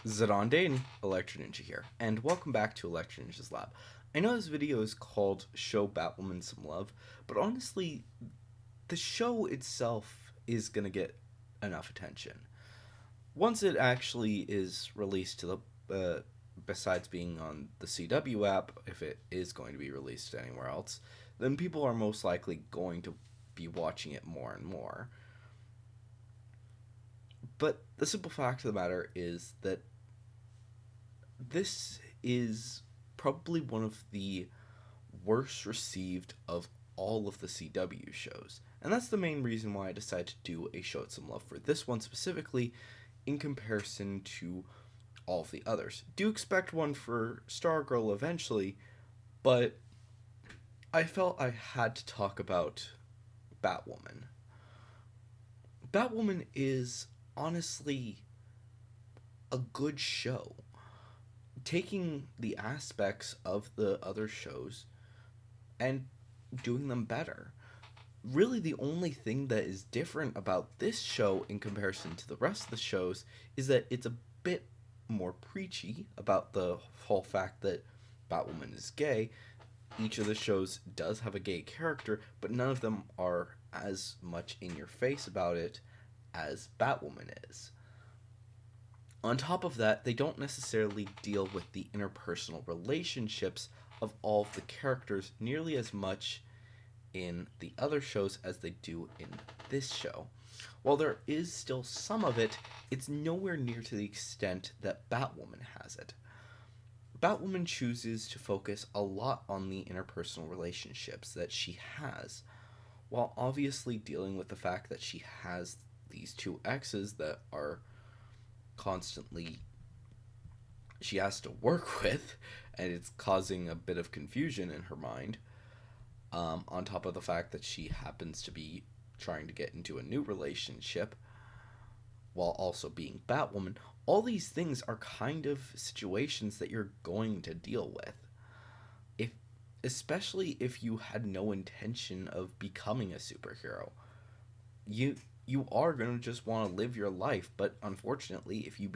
Zadonde, Electro Ninja here, and welcome back to Electro Ninja's Lab. I know this video is called Show Batwoman Some Love, but honestly, the show itself is gonna get enough attention. Once it actually is released to besides being on the CW app, if it is going to be released anywhere else, then people are most likely going to be watching it more and more. But the simple fact of the matter is that this is probably one of the worst received of all of the CW shows. And that's the main reason why I decided to do a Show It Some Love for this one specifically in comparison to all of the others. Do expect one for Stargirl eventually, but I felt I had to talk about Batwoman. Batwoman is honestly a good show. Taking the aspects of the other shows and doing them better. Really, the only thing that is different about this show in comparison to the rest of the shows is that it's a bit more preachy about the whole fact that Batwoman is gay. Each of the shows does have a gay character, but none of them are as much in your face about it as Batwoman is. On top of that, they don't necessarily deal with the interpersonal relationships of all of the characters nearly as much in the other shows as they do in this show. While there is still some of it, it's nowhere near to the extent that Batwoman has it. Batwoman chooses to focus a lot on the interpersonal relationships that she has, while obviously dealing with the fact that she has these two exes that are constantly she has to work with, and it's causing a bit of confusion in her mind. On top of the fact that she happens to be trying to get into a new relationship while also being Batwoman, all these things are kind of situations that you're going to deal with. If especially if you had no intention of becoming a superhero. You are going to just want to live your life, but unfortunately, if you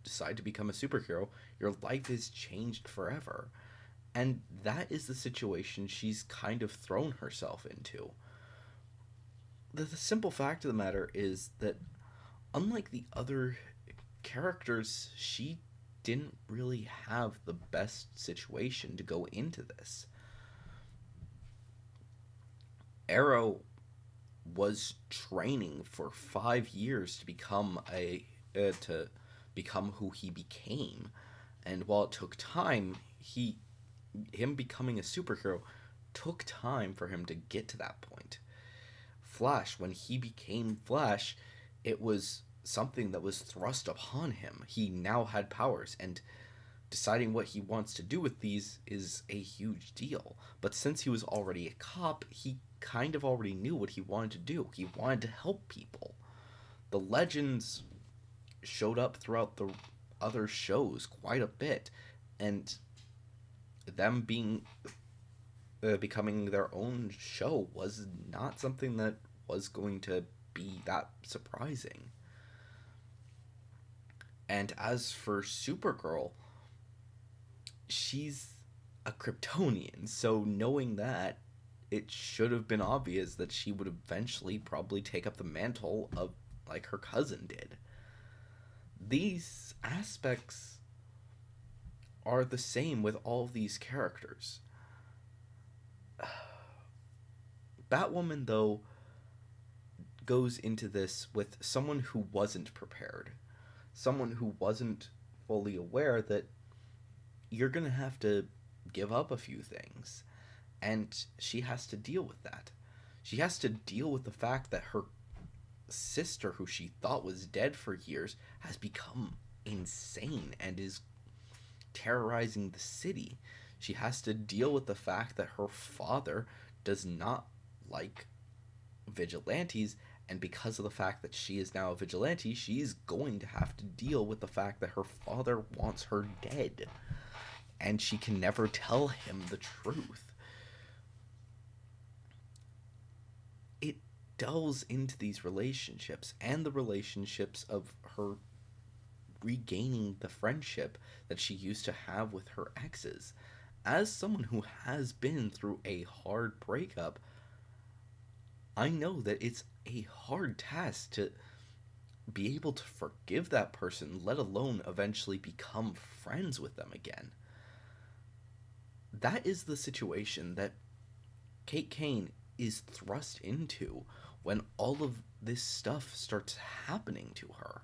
decide to become a superhero, your life is changed forever. And that is the situation she's kind of thrown herself into. The simple fact of the matter is that, unlike the other characters, she didn't really have the best situation to go into this. Arrow was training for 5 years to become to become who he became, and while it took time, him becoming a superhero took time for him to get to that point. Flash, when he became Flash, it was something that was thrust upon him. He now had powers, and deciding what he wants to do with these is a huge deal. But since he was already a cop, he kind of already knew what he wanted to do. He wanted to help people. The legends showed up throughout the other shows quite a bit, and them being becoming their own show was not something that was going to be that surprising. And as for Supergirl, she's a Kryptonian, so knowing that, it should have been obvious that she would eventually probably take up the mantle of like her cousin did. These aspects are the same with all of these characters. Batwoman, though, goes into this with someone who wasn't prepared, someone who wasn't fully aware that you're going to have to give up a few things. And she has to deal with that. She has to deal with the fact that her sister, who she thought was dead for years, has become insane and is terrorizing the city. She has to deal with the fact that her father does not like vigilantes, and because of the fact that she is now a vigilante, she's going to have to deal with the fact that her father wants her dead, and she can never tell him the truth. It delves into these relationships and the relationships of her regaining the friendship that she used to have with her exes. As someone who has been through a hard breakup, I know that it's a hard task to be able to forgive that person, let alone eventually become friends with them again. That is the situation that Kate Kane is thrust into when all of this stuff starts happening to her.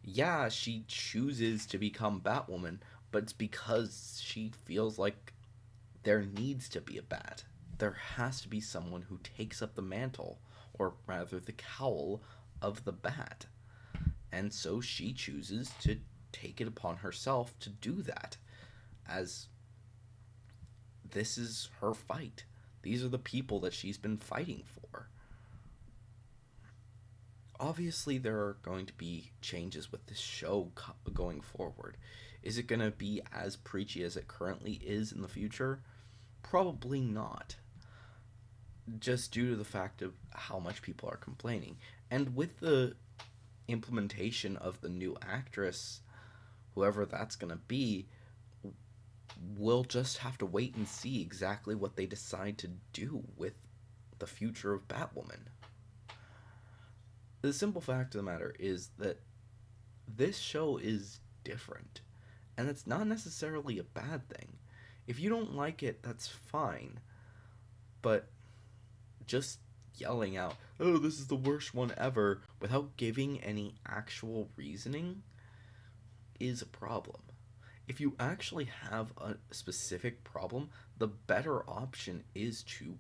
Yeah, she chooses to become Batwoman, but it's because she feels like there needs to be a bat. There has to be someone who takes up the mantle, or rather the cowl, of the bat. And so she chooses to take it upon herself to do that, as this is her fight. These are the people that she's been fighting for. Obviously, there are going to be changes with this show going forward. Is it going to be as preachy as it currently is in the future? Probably not. Just due to the fact of how much people are complaining. And with the implementation of the new actress, whoever that's going to be, we'll just have to wait and see exactly what they decide to do with the future of Batwoman. The simple fact of the matter is that this show is different, and it's not necessarily a bad thing. If you don't like it, that's fine, but just yelling out, oh, this is the worst one ever, without giving any actual reasoning is a problem. If you actually have a specific problem, the better option is to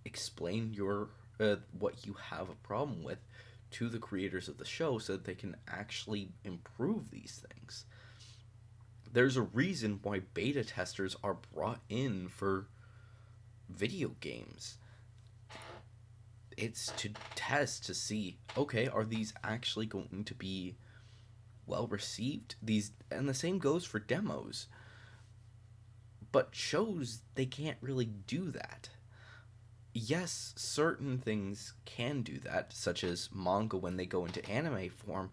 explain your what you have a problem with to the creators of the show so that they can actually improve these things. There's a reason why beta testers are brought in for video games. It's to test to see, okay, are these actually going to be well received? These, and the same goes for demos. But shows, they can't really do that. Yes, certain things can do that, such as manga when they go into anime form.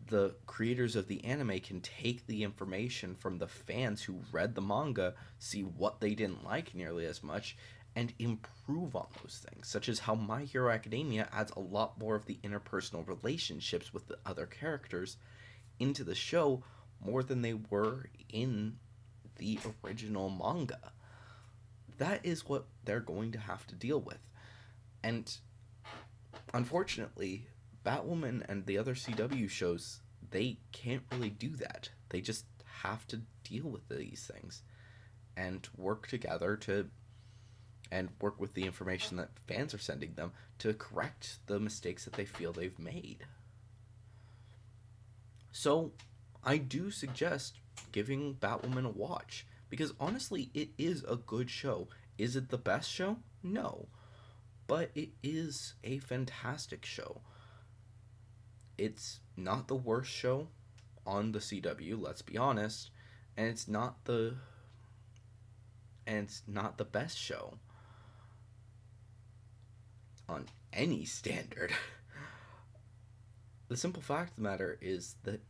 The creators of the anime can take the information from the fans who read the manga, see what they didn't like nearly as much, and improve on those things, such as how My Hero Academia adds a lot more of the interpersonal relationships with the other characters into the show more than they were in the original manga. That is what they're going to have to deal with. And unfortunately, Batwoman and the other CW shows, they can't really do that. They just have to deal with these things and work together to and work with the information that fans are sending them to correct the mistakes that they feel they've made. So, I do suggest giving Batwoman a watch because honestly, it is a good show. Is it the best show? No, but it is a fantastic show. It's not the worst show on the CW, let's be honest, and it's not the best show on any standard. The simple fact of the matter is that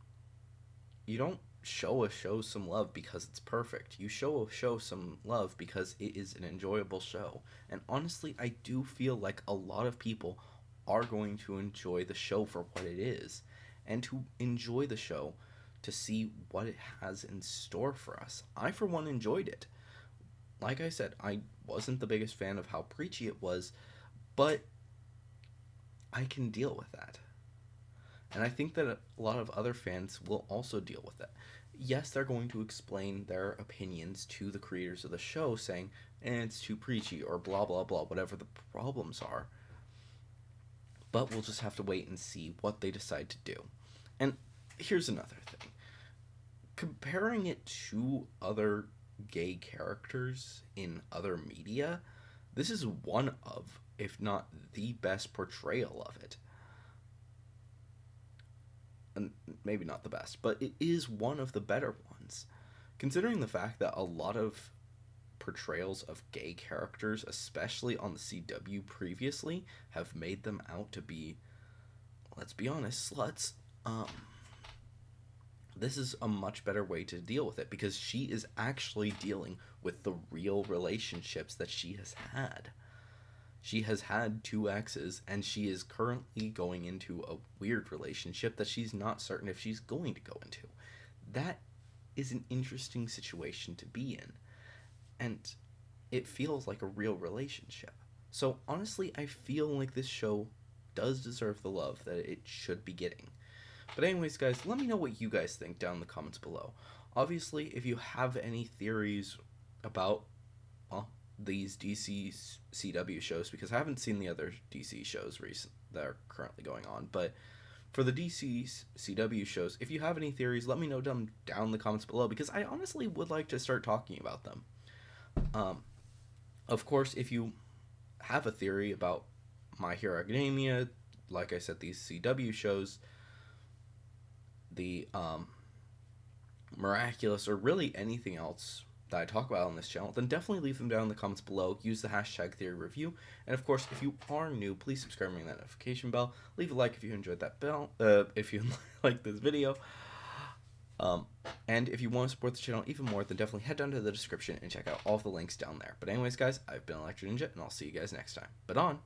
you don't show a show some love because it's perfect. You show a show some love because it is an enjoyable show. And honestly, I do feel like a lot of people are going to enjoy the show for what it is and to enjoy the show to see what it has in store for us. I, for one, enjoyed it. Like I said, I wasn't the biggest fan of how preachy it was, but I can deal with that. And I think that a lot of other fans will also deal with it. Yes, they're going to explain their opinions to the creators of the show, saying, it's too preachy, or blah, blah, blah, whatever the problems are. But we'll just have to wait and see what they decide to do. And here's another thing. Comparing it to other gay characters in other media, this is one of, if not the best portrayal of it. And maybe not the best, but it is one of the better ones. Considering the fact that a lot of portrayals of gay characters, especially on the CW previously, have made them out to be, let's be honest, sluts. this is a much better way to deal with it because she is actually dealing with the real relationships that she has had. She has had two exes, and she is currently going into a weird relationship that she's not certain if she's going to go into. That is an interesting situation to be in, and it feels like a real relationship. So, honestly, I feel like this show does deserve the love that it should be getting. But anyways, guys, let me know what you guys think down in the comments below. Obviously, if you have any theories about, well, these DC CW shows, because I haven't seen the other DC shows that are currently going on, but for the DC CW shows, if you have any theories, let me know down in the comments below, because I honestly would like to start talking about them. Um, of course, if you have a theory about My Hero Academia, like I said, these CW shows, the Miraculous, or really anything else that I talk about on this channel, then definitely leave them down in the comments below. Use the hashtag theory review. And of course, if you are new, please subscribe and ring that notification bell. Leave a like if you enjoyed that bell, if you like this video. Um, and if you want to support the channel even more, then definitely head down to the description and check out all the links down there. But anyways, guys, I've been Electro Ninja, and I'll see you guys next time. But on!